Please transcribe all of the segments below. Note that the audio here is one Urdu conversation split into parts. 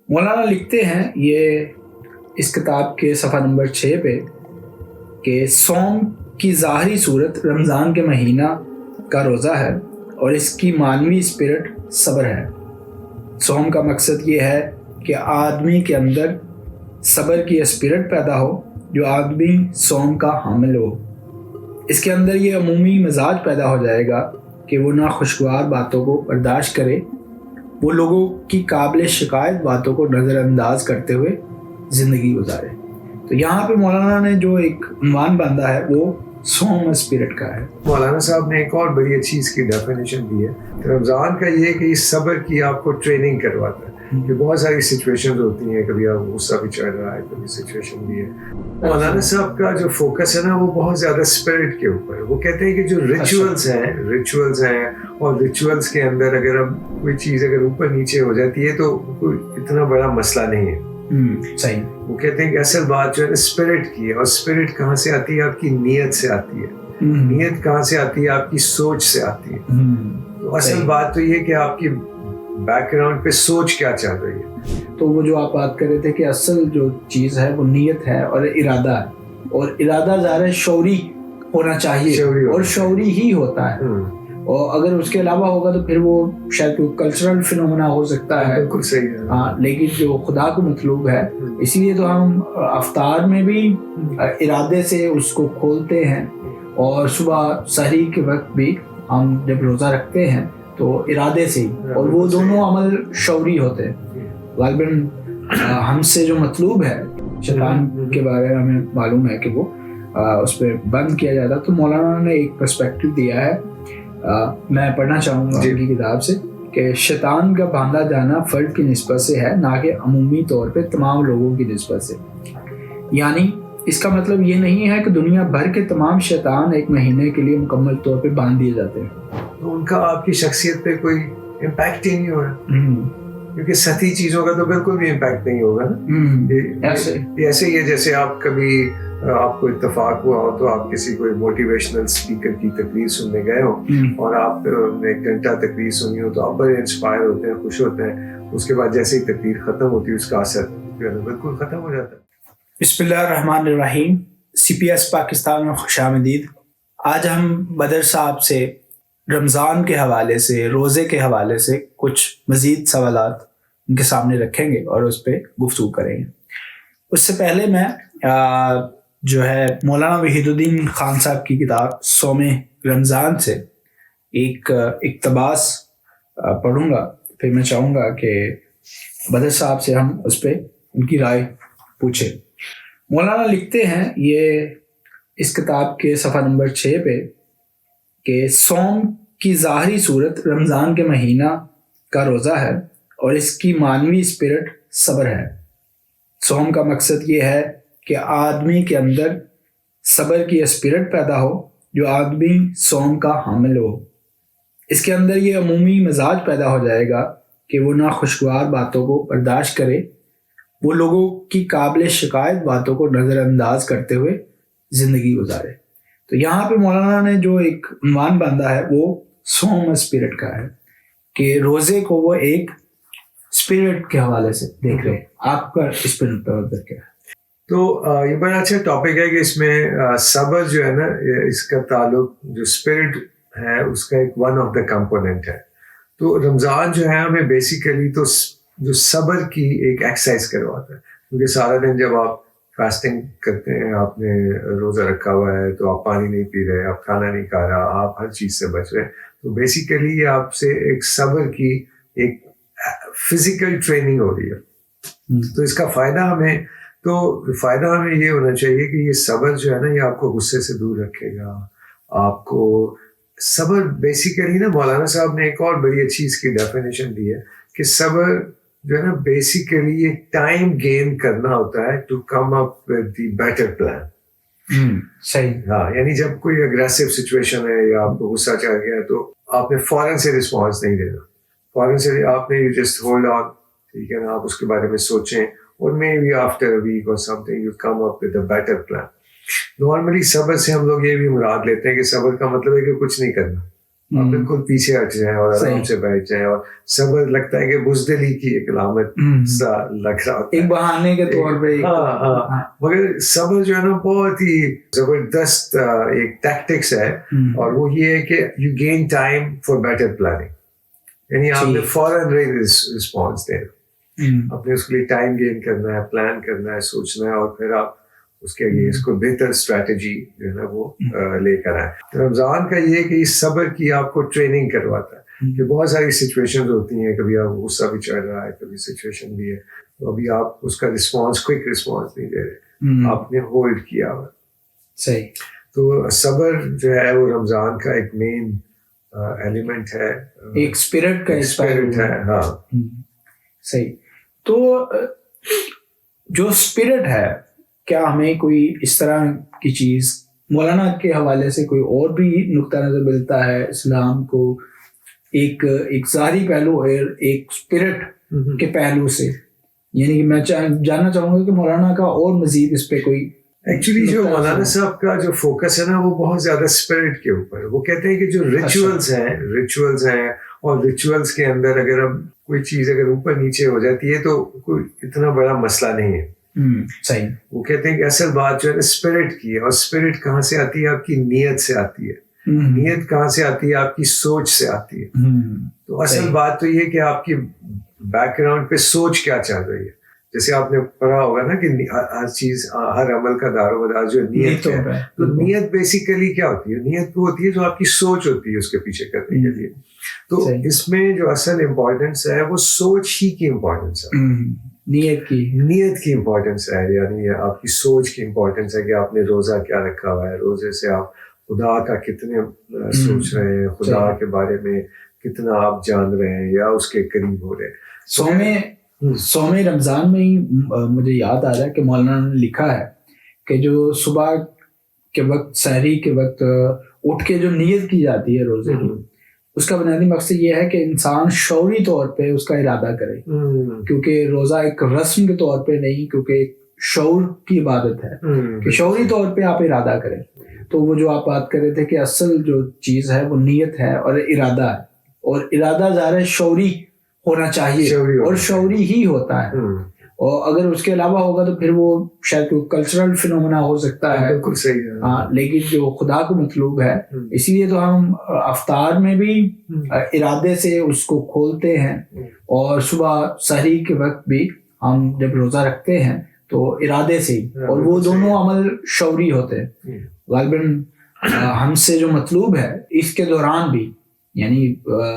مولانا لکھتے ہیں یہ اس کتاب کے صفحہ نمبر 6 پہ کہ صوم کی ظاہری صورت رمضان کے مہینہ کا روزہ ہے اور اس کی معنوی اسپرٹ صبر ہے۔ صوم کا مقصد یہ ہے کہ آدمی کے اندر صبر کی اسپرٹ پیدا ہو جو آدمی صوم کا حامل ہو۔ اس کے اندر یہ عمومی مزاج پیدا ہو جائے گا کہ وہ ناخوشگوار باتوں کو برداشت کرے، وہ لوگوں کی قابل شکایت باتوں کو نظر انداز کرتے ہوئے زندگی گزارے۔ تو یہاں پہ مولانا نے جو ایک عنوان باندھا ہے وہ صوم اسپرٹ کا ہے۔ مولانا صاحب نے ایک اور بڑی اچھی اس کی ڈیفینیشن دی ہے رمضان کا، یہ کہ اس صبر کی آپ کو ٹریننگ کرواتا ہے کہ بہت ساری سچویشنز ہوتی ہیں، کبھی آپ غصہ بھی چڑھ رہا ہے، کبھی سچویشن بھی ہے۔ مولانا صاحب کا جو فوکس ہے نا وہ بہت زیادہ اسپرٹ کے اوپر ہے۔ وہ کہتے ہیں کہ جو ریچولز ہیں اور ریچولز کے اندر اگر اب کوئی چیز اگر اوپر نیچے ہو جاتی ہے تو کوئی اتنا بڑا مسئلہ نہیں ہے۔ صحیح۔ وہ کہتے ہیں کہ اصل بات جو ہے اسپرٹ کی ہے، اور اسپرٹ کہاں سے آتی ہے؟ آپ کی نیت سے آتی ہے۔ نیت کہاں سے آتی ہے؟ آپ کی سوچ سے آتی ہے۔ تو اصل بات تو یہ کہ آپ کی بیک گراؤنڈ پہ سوچ کیا چل رہی ہے۔ تو وہ جو آپ بات کر رہے تھے کہ اصل جو چیز ہے وہ نیت ہے اور ارادہ ہے، اور ارادہ ظاہر شعوری ہونا چاہیے اور شعوری ہی ہوتا ہے، اور اگر اس کے علاوہ ہوگا تو پھر وہ شاید کوئی کلچرل فینومینا ہو سکتا ہے۔ بالکل صحیح ہے۔ ہاں، لیکن جو خدا کو مطلوب ہے، اسی لیے تو ہم افطار میں بھی ارادے سے اس کو کھولتے ہیں، اور صبح سحری کے وقت بھی ہم جب روزہ رکھتے ہیں تو ارادے سے ہی، اور وہ دونوں عمل شعوری ہوتے ہیں۔ غالباً ہم سے جو مطلوب ہے شیطان کے بارے میں ہمیں معلوم ہے کہ وہ اس پہ بند کیا جاتا۔ تو مولانا نے ایک پرسپیکٹو دیا ہے، میں پڑھنا چاہوں گا ان کی کتاب سے، کہ شیطان کا باندھا جانا فرد کی نسبت سے ہے، نہ کہ عمومی طور پہ تمام لوگوں کی نسبت سے۔ یعنی اس کا مطلب یہ نہیں ہے کہ دنیا بھر کے تمام شیطان ایک مہینے کے لیے مکمل طور پہ باندھ دیے جاتے ہیں۔ تو ان کا آپ کی شخصیت پہ کوئی امپیکٹ ہی نہیں ہو رہا، کیونکہ سطحی چیزوں کا تو بالکل بھی امپیکٹ نہیں ہوگا نا۔ ایسے ہی ہے جیسے آپ کبھی آپ کو اتفاق ہوا ہو تو آپ کسی کوئی موٹیویشنل اسپیکر کی تقریر سننے گئے ہو، اور آپ نے ایک گھنٹہ تقریر سنی ہو تو آپ بڑے انسپائر ہوتے ہیں، خوش ہوتے ہیں۔ اس کے بعد جیسے ہی تقریر ختم ہوتی ہے اس کا اثر بالکل ختم ہو جاتا ہے۔ بسم اللہ الرحمن الرحیم۔ CPS پاکستان میں خوش آمدید۔ آج ہم بدر صاحب سے رمضان کے حوالے سے، روزے کے حوالے سے کچھ مزید سوالات ان کے سامنے رکھیں گے اور اس پہ گفتگو کریں گے۔ اس سے پہلے میں جو ہے مولانا وحید الدین خان صاحب کی کتاب صوم رمضان سے ایک اقتباس پڑھوں گا، پھر میں چاہوں گا کہ بدر صاحب سے ہم اس پہ ان کی رائے پوچھیں۔ مولانا لکھتے ہیں یہ اس کتاب کے صفحہ نمبر 6 پہ کہ صوم کی ظاہری صورت رمضان کے مہینہ کا روزہ ہے اور اس کی معنوی اسپرٹ صبر ہے۔ صوم کا مقصد یہ ہے کہ آدمی کے اندر صبر کی اسپرٹ پیدا ہو جو آدمی صوم کا حامل ہو۔ اس کے اندر یہ عمومی مزاج پیدا ہو جائے گا کہ وہ ناخوشگوار باتوں کو برداشت کرے، وہ لوگوں کی قابل شکایت باتوں کو نظر انداز کرتے ہوئے زندگی گزارے۔ تو یہاں پہ مولانا نے جو ایک عنوان باندھا ہے وہ صوم اسپرٹ کا ہے، کہ روزے کو وہ ایک اسپرٹ کے حوالے سے دیکھ رہے ہیں۔ آپ کا اس پہ نقطہ نظر کیا ہے؟ تو یہ بڑا اچھا ٹاپک ہے کہ اس میں صبر جو ہے نا، اس کا تعلق جو اسپرٹ ہے اس کا ایک ون آف دا کمپوننٹ ہے۔ تو رمضان جو ہے ہمیں بیسیکلی تو جو صبر کی ایک ایکسرسائز کرواتا ہے، کیونکہ سارا دن جب آپ فاسٹنگ کرتے ہیں، آپ نے روزہ رکھا ہوا ہے تو آپ پانی نہیں پی رہے، آپ کھانا نہیں کھا رہا، آپ ہر چیز سے بچ رہے، تو بیسیکلی یہ آپ سے ایک صبر کی ایک فزیکل ٹریننگ ہو رہی ہے۔ تو اس کا فائدہ ہمیں یہ ہونا چاہیے کہ یہ صبر جو ہے نا یہ آپ کو غصے سے دور رکھے گا۔ آپ کو صبر بیسیکلی نا، مولانا صاحب نے ایک اور بڑی اچھی اس کی ڈیفینیشن دی ہے کہ صبر جو ہے نا بیسیکلی یہ ٹائم گین کرنا ہوتا ہے to come up with the better plan. صحیح۔ ہاں، یعنی جب کوئی اگریسو سچویشن ہے یا آپ کو غصہ چڑھ گیا تو آپ نے فوراً سے رسپانس نہیں دینا، فوراً سے آپ نے جسٹ ہولڈ آن، ٹھیک ہے نا، آپ اس کے بارے میں سوچیں، اور maybe after a week or something you come up with a better plan۔ Normally صبر سے ہم لوگ یہ بھی مراد لیتے ہیں کہ صبر کا مطلب ہے کہ کچھ نہیں کرنا، آپ بالکل پیچھے ہٹ جائیں اور آرام سے بیٹھ جائیں. اور صبر لگتا ہے کہ بزدلی کی ایک علامت سا لگ رہا ہوتا ہے, ایک بہانے کے طور پہ. ہاں مگر صبر جو ہے نا بہت ہی زبردست ایک ٹیکٹکس ہے, اور وہ یہ ہے کہ you gain time for better planning. یعنی آپ نے فوراً رسپانس دینا, آپ نے اس کے لیے ٹائم گین کرنا ہے, پلان کرنا ہے, سوچنا ہے, اور پھر آپ اس کے لیے اس کو بہتر اسٹریٹجی جو ہے نا وہ لے کر آئے. رمضان کا یہ کہ اس صبر کی آپ کو ٹریننگ کرواتا ہے کہ بہت ساری سچویشن ہوتی ہیں, کبھی آپ غصہ بھی چڑھ رہا ہے, کبھی سچویشن بھی ہے, تو ابھی آپ اس کا رسپانس کوئک رسپانس نہیں دے رہے, آپ نے ہولڈ کیا ہوا. صحیح. تو صبر جو ہے وہ رمضان کا ایک مین ایلیمنٹ ہے, ایک اسپرٹ کا اسپرٹ ہے. ہاں صحیح. تو جو اسپرٹ ہے, کیا ہمیں کوئی اس طرح کی چیز مولانا کے حوالے سے کوئی اور بھی نقطہ نظر ملتا ہے اسلام کو, ایک ظاہری پہلو اور ایک اسپرٹ کے پہلو سے؟ یعنی کہ میں جاننا چاہوں گا کہ مولانا کا اور مزید اس پہ کوئی. ایکچولی جو مولانا صاحب کا جو فوکس ہے نا وہ بہت زیادہ اسپرٹ کے اوپر. وہ کہتے ہیں کہ جو ریچولز ہیں اور ریچولز کے اندر اگر اب کوئی چیز اگر اوپر نیچے ہو جاتی ہے تو کوئی اتنا بڑا مسئلہ نہیں ہے. صحیح. وہ کہتے ہیں کہ اصل بات جو ہے اسپرٹ کی ہے, اور اسپرٹ کہاں سے آتی ہے؟ آپ کی نیت سے آتی ہے. نیت کہاں سے آتی ہے؟ آپ کی سوچ سے آتی ہے. تو اصل بات تو یہ کہ آپ کی بیک گراؤنڈ پہ سوچ کیا چل رہی ہے. جیسے آپ نے پڑھا ہوگا نا کہ ہر چیز, ہر عمل کا دار و مدار جو نیت ہے. تو نیت بیسیکلی کیا ہوتی ہے؟ نیت وہ ہوتی ہے جو آپ کی سوچ ہوتی ہے اس کے پیچھے کرنے کے لیے. تو اس میں جو اصل امپورٹینس ہے وہ سوچ ہی کی امپورٹینس ہے, نیت کی امپورٹینس ہے. یعنی آپ کی سوچ کی امپورٹینس ہے کہ آپ نے روزہ کیا رکھا ہوا ہے, روزے سے آپ خدا کا کتنے سوچ رہے ہیں, خدا کے بارے میں کتنا آپ جان رہے ہیں یا اس کے قریب ہو رہے ہیں. سوم رمضان میں ہی مجھے یاد آ رہا ہے کہ مولانا نے لکھا ہے کہ جو صبح کے وقت, سحری کے وقت اٹھ کے جو نیت کی جاتی ہے روزے کی, اس کا بنیادی مقصد یہ ہے کہ انسان شعوری طور پہ اس کا ارادہ کرے, کیونکہ روزہ ایک رسم کے طور پہ نہیں, کیونکہ ایک شعور کی عبادت ہے کہ شعوری طور پہ آپ ارادہ کریں. تو وہ جو آپ بات کر رہے تھے کہ اصل جو چیز ہے وہ نیت ہے اور ارادہ ہے, اور ارادہ ظاہر ہے شعوری ہونا چاہیے, اور شعوری ہی ہوتا ہے. اور اگر اس کے علاوہ ہوگا تو پھر وہ شاید کوئی کلچرل فینومینا ہو سکتا ہے. بالکل صحیح ہے. ہاں, لیکن جو خدا کو مطلوب ہے, اسی لیے تو ہم افطار میں بھی ارادے سے اس کو کھولتے ہیں, اور صبح سحری کے وقت بھی ہم جب روزہ رکھتے ہیں تو ارادے سے ہی, اور وہ دونوں عمل شعوری ہوتے ہیں. غالباً ہم سے جو مطلوب ہے اس کے دوران بھی, یعنی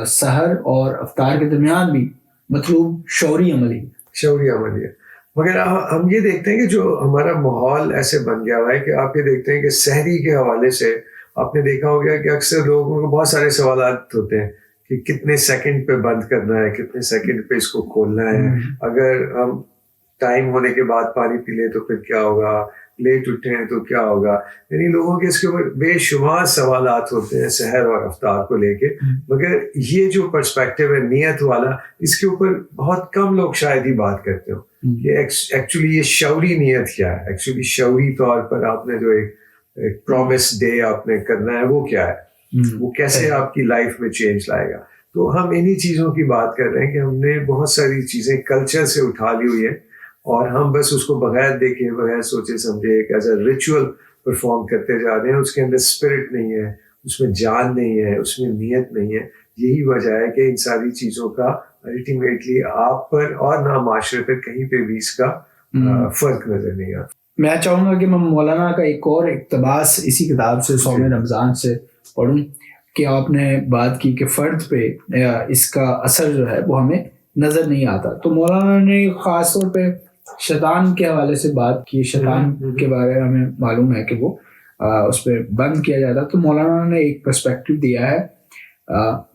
سحر اور افطار کے درمیان بھی مطلوب شعوری عمل ہے. مگر ہم یہ دیکھتے ہیں کہ جو ہمارا ماحول ایسے بن گیا ہوا ہے کہ آپ یہ دیکھتے ہیں کہ سحری کے حوالے سے آپ نے دیکھا ہو گیا کہ اکثر لوگوں کو بہت سارے سوالات ہوتے ہیں کہ کتنے سیکنڈ پہ بند کرنا ہے, کتنے سیکنڈ پہ اس کو کھولنا ہے, اگر ہم ٹائم ہونے کے بعد پانی پی لیں تو پھر کیا ہوگا, لیٹ اٹھے ہیں تو کیا ہوگا. یعنی لوگوں کے اس کے اوپر بے شمار سوالات ہوتے ہیں سحر اور افطار کو لے کے, مگر یہ جو پرسپیکٹو ہے نیت والا, اس کے اوپر بہت کم لوگ شاید ہی بات کرتے ہو کہ ایکچولی یہ شعوری نیت کیا ہے. ایکچولی شعوری طور پر آپ نے جو ایک پرومس ڈے آپ نے کرنا ہے وہ کیا ہے, وہ کیسے آپ کی لائف میں چینج لائے گا. تو ہم انہی چیزوں کی بات کر رہے ہیں کہ ہم نے بہت ساری چیزیں کلچر سے اٹھا لی ہوئی ہے, اور ہم بس اس کو بغیر دیکھے, بغیر سوچے سمجھے ایک ایز اے ریچول پرفارم کرتے جا رہے ہیں. اس کے اندر اسپرٹ نہیں ہے, اس میں جان نہیں ہے, اس میں نیت نہیں ہے. یہی وجہ ہے کہ ان ساری چیزوں کا الٹیمیٹلی آپ پر اور نہ معاشرے پر کہیں پہ بھی اس کا فرق نظر نہیں آتا. میں چاہوں گا کہ میں مولانا کا ایک اور اقتباس اسی کتاب سے صوم رمضان سے پڑھوں, کہ آپ نے بات کی کہ فرد پہ اس کا اثر جو ہے وہ ہمیں نظر نہیں آتا. تو مولانا نے خاص طور پہ شیطان کے حوالے سے بات کی. شیطان کے بارے میں ہمیں معلوم ہے کہ وہ اس پہ بند کیا جاتا. تو مولانا نے ایک پرسپیکٹو دیا ہے,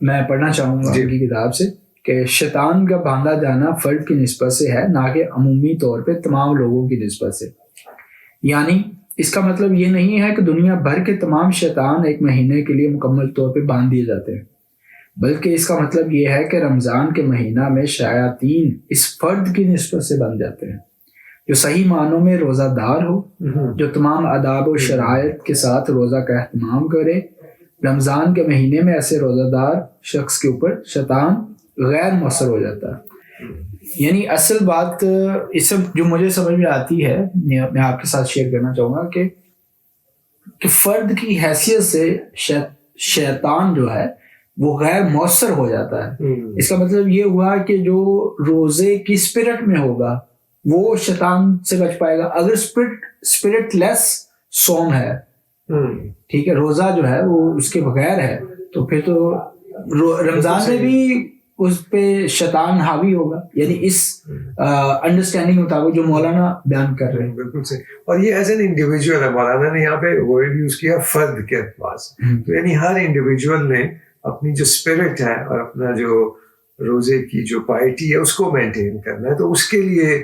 میں پڑھنا چاہوں گا ان کی کتاب سے, کہ شیطان کا باندھا جانا فرد کی نسبت سے ہے, نہ کہ عمومی طور پہ تمام لوگوں کی نسبت سے. یعنی اس کا مطلب یہ نہیں ہے کہ دنیا بھر کے تمام شیطان ایک مہینے کے لیے مکمل طور پہ باندھ دیے جاتے ہیں, بلکہ اس کا مطلب یہ ہے کہ رمضان کے مہینہ میں شیاطین اس فرد کی نسبت سے بن جاتے ہیں جو صحیح معنوں میں روزہ دار ہو, جو تمام آداب و شرائط کے ساتھ روزہ کا اہتمام کرے, رمضان کے مہینے میں ایسے روزہ دار شخص کے اوپر شیطان غیر مؤثر ہو جاتا ہے. یعنی اصل بات اس سے جو مجھے سمجھ میں آتی ہے میں آپ کے ساتھ شیئر کرنا چاہوں گا کہ فرد کی حیثیت سے شیطان جو ہے وہ غیر مؤثر ہو جاتا ہے. اس کا مطلب یہ ہوا کہ جو روزے کی اسپرٹ میں ہوگا وہ شیطان سے بچ پائے گا. اگر اسپرٹ لیس صوم ہے, ٹھیک ہے, روزہ جو ہے وہ اس کے بغیر ہے, تو پھر تو رمضان میں بھی اس پہ شیطان حاوی ہوگا. یعنی اس انڈرسٹینڈنگ مطابق جو مولانا بیان کر رہے ہیں. بالکل صحیح. اور یہ ایز این انڈیویجول ہے, مولانا نے یہاں پہ ورڈ یوز کیا فرد کے اعتبار سے. تو یعنی ہر انڈیویجول نے اپنی جو اسپرٹ ہے اور اپنا جو روزے کی جو پائٹی ہے اس کو مینٹین کرنا ہے, تو اس کے لیے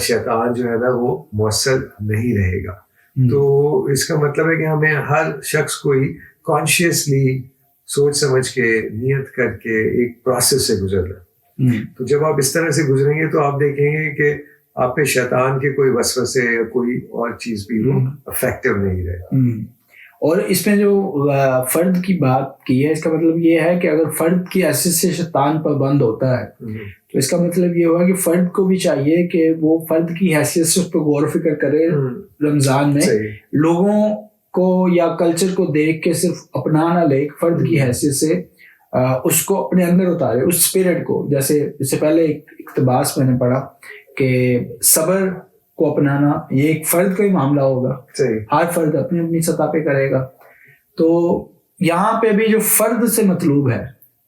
شیطان جو ہے نا وہ مؤثر نہیں رہے گا. تو اس کا مطلب ہے کہ ہمیں ہر شخص کو ہی کانشیسلی سوچ سمجھ کے نیت کر کے ایک پروسیس سے گزرنا. تو جب آپ اس طرح سے گزریں گے تو آپ دیکھیں گے کہ آپ پہ شیطان کے کوئی وسوسے یا کوئی اور چیز بھی وہ افیکٹو نہیں رہے گا. اور اس میں جو فرد کی بات کی ہے, اس کا مطلب یہ ہے کہ اگر فرد کی حیثیت سے شیطان پابند ہوتا ہے تو اس کا مطلب یہ ہوا کہ فرد کو بھی چاہیے کہ وہ فرد کی حیثیت سے اس پہ غور و فکر کرے. رمضان میں لوگوں کو یا کلچر کو دیکھ کے صرف اپنا نہ لے, فرد کی حیثیت سے اس کو اپنے اندر اتارے, اس اسپرٹ کو. جیسے اس سے پہلے ایک اقتباس میں نے پڑھا کہ صبر کو اپنانا یہ ایک فرد کا ہی معاملہ ہوگا. ہر فرد اپنی اپنی سطح پہ کرے گا. تو یہاں پہ بھی جو فرد سے مطلوب ہے,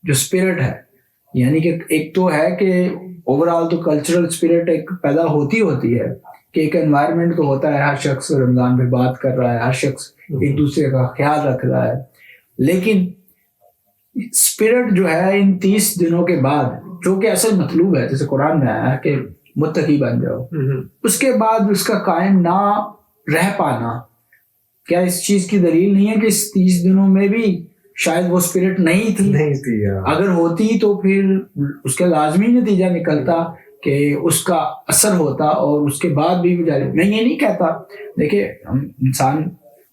جو اسپرٹ ہے, یعنی کہ ایک تو ہے کہ اوور آل تو کلچرل اسپرٹ ایک پیدا ہوتی ہے کہ ایک انوائرمنٹ تو ہوتا ہے, ہر شخص رمضان پہ بات کر رہا ہے, ہر شخص ایک دوسرے کا خیال رکھ رہا ہے. لیکن اسپرٹ جو ہے ان 30 دنوں کے بعد جو کہ اصل مطلوب ہے, جیسے قرآن میں آیا ہے کہ متقی بن جاؤ, اس کے بعد اس کا قائم نہ رہ پانا, کیا اس چیز کی دلیل نہیں ہے کہ اس 30 دنوں میں بھی شاید وہ اسپرٹ نہیں تھی؟ اگر ہوتی تو پھر اس کا لازمی نتیجہ نکلتا کہ اس کا اثر ہوتا اور اس کے بعد بھی جاری. میں یہ نہیں کہتا, دیکھیں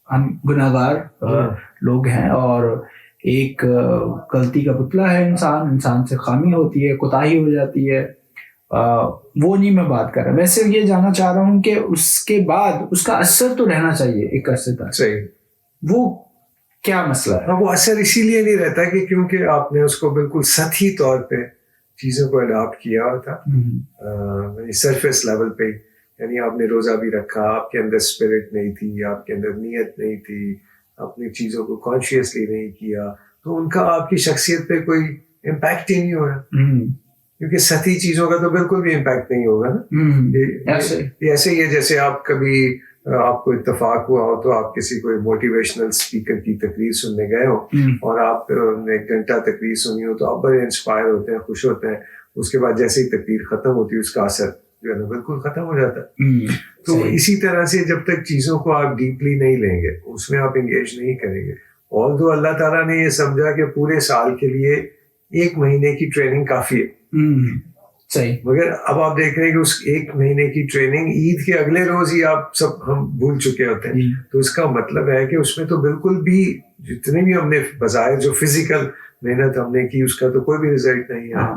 ہم گناہگار لوگ ہیں اور ایک غلطی کا پتلا ہے انسان سے خامی ہوتی ہے, کوتاہی ہو جاتی ہے, وہ نہیں میں بات کر رہا. میں صرف یہ جاننا چاہ رہا ہوں کہ اس کے بعد اس کا اثر تو رہنا چاہیے ایک عرصے تک. وہ کیا مسئلہ ہے؟ وہ اثر اسی لیے نہیں رہتا کہ کیونکہ آپ نے اس کو بالکل سطحی طور پہ چیزوں کو اڈاپٹ کیا ہوا تھا, سرفیس لیول پہ. یعنی آپ نے روزہ بھی رکھا, آپ کے اندر اسپرٹ نہیں تھی, آپ کے اندر نیت نہیں تھی, اپنی چیزوں کو کانشیسلی نہیں کیا, تو ان کا آپ کی شخصیت پہ کوئی امپیکٹ ہی نہیں ہو رہا. کیونکہ سطحی چیزوں کا تو بالکل بھی امپیکٹ نہیں ہوگا نا. ایسے ہی ہے جیسے آپ کبھی آپ کو اتفاق ہوا ہو تو آپ کسی کوئی موٹیویشنل اسپیکر کی تقریر سننے گئے ہو اور آپ نے 1 گھنٹہ تقریر سنی ہو تو آپ بڑے انسپائر ہوتے ہیں, خوش ہوتے ہیں. اس کے بعد جیسے ہی تقریر ختم ہوتی ہے اس کا اثر جو ہے نا بالکل ختم ہو جاتا ہے. تو اسی طرح سے جب تک چیزوں کو آپ ڈیپلی نہیں لیں گے, اس میں آپ انگیج نہیں کریں گے, although اللہ تعالیٰ نے یہ سمجھا کہ پورے سال کے لیے 1 مہینے کی ٹریننگ کافی ہے, صحیح, مگر اب آپ دیکھ رہے ہیں کہ اس 1 مہینے کی ٹریننگ عید کے اگلے روز ہی آپ سب ہم بھول چکے ہوتے ہیں. تو اس کا مطلب ہے کہ اس میں تو بالکل بھی جتنے بھی ہم نے بظاہر جو فزیکل محنت ہم نے کی اس کا تو کوئی بھی رزلٹ نہیں ہے.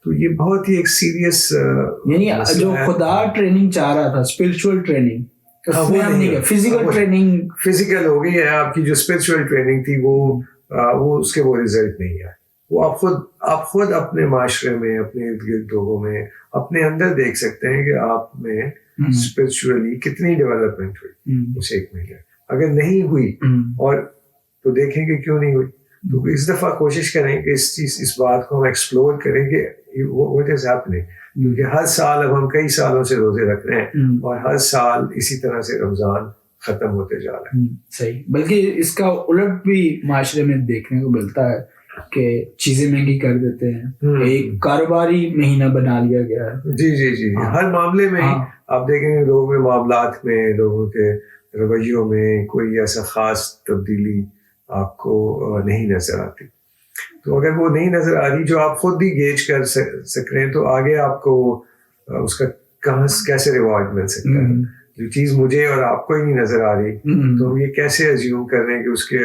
تو یہ بہت ہی ایک سیریس, یعنی جو خدا ٹریننگ چاہ رہا تھا spiritual training, physical training physical ہو گئی ہے. آپ کی جو اسپرچوئل ٹریننگ تھی وہ اس کے وہ رزلٹ نہیں ہے. وہ آپ خود اپنے معاشرے میں, اپنے ارد گرد لوگوں میں, اپنے اندر دیکھ سکتے ہیں کہ آپ میں اسپرچولی کتنی ڈیولپمنٹ ہوئی اس 1 مہینے. اگر نہیں ہوئی اور تو دیکھیں کہ کیوں نہیں ہوئی. تو اس دفعہ کوشش کریں کہ اس بات کو ہم ایکسپلور کریں کہ what is happening. کیونکہ ہر سال اب ہم کئی سالوں سے روزے رکھ رہے ہیں اور ہر سال اسی طرح سے رمضان ختم ہوتے جا رہے ہیں. صحیح, بلکہ اس کا الٹ بھی معاشرے میں دیکھنے کو ملتا ہے کہ چیزیں مہنگی کر دیتے ہیں, ایک کاروباری مہینہ بنا لیا گیا ہے. جی ہر معاملے میں آپ دیکھیں گے لوگوں کے معاملات میں, لوگوں کے رویوں میں کوئی ایسا خاص تبدیلی آپ کو نہیں نظر آتی. تو اگر وہ نہیں نظر آ رہی جو آپ خود بھی گیج کر سک رہے ہیں تو آگے آپ کو اس کا کیسے ریوارڈ مل سکتا ہے. جو چیز مجھے اور آپ کو ہی نہیں نظر آ رہی تو ہم یہ کیسے ایزیوم کر رہے ہیں کہ اس کے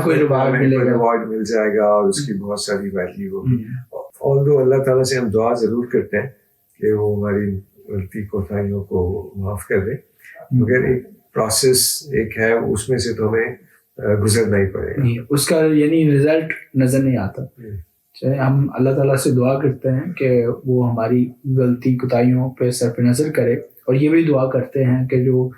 کوئی ریوارڈ مل جائے گا اور اس کی بہت ساری ویلیو ہوگی. although اللہ تعالیٰ سے ہم دعا ضرور کرتے ہیں کہ وہ ہماری غلطی کوتاہیوں کو معاف کر دے, مگر ایک پروسیس ایک ہے اس میں سے تو ہمیں گزرنا ہی پڑے گا. اس کا یعنی رزلٹ نظر نہیں آتا. ہم اللہ تعالیٰ سے دعا کرتے ہیں کہ وہ ہماری غلطی کوتاہیوں پہ صرف نظر کرے, اور یہ بھی دعا کرتے ہیں کہ جو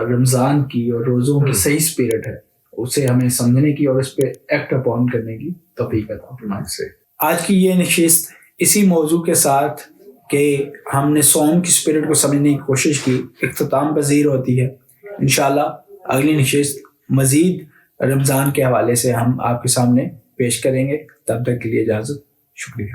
رمضان کی اور روزوں کی صحیح اسپرٹ ہے اسے ہمیں سمجھنے کی اور اس پہ ایکٹ اپون کرنے کی توفیق عطا فرمائے. آج کی یہ نشست اسی موضوع کے ساتھ کہ ہم نے صوم کی اسپرٹ کو سمجھنے کی کوشش کی اختتام پذیر ہوتی ہے. انشاءاللہ اگلی نشست مزید رمضان کے حوالے سے ہم آپ کے سامنے پیش کریں گے. تب تک کے لیے اجازت, شکریہ.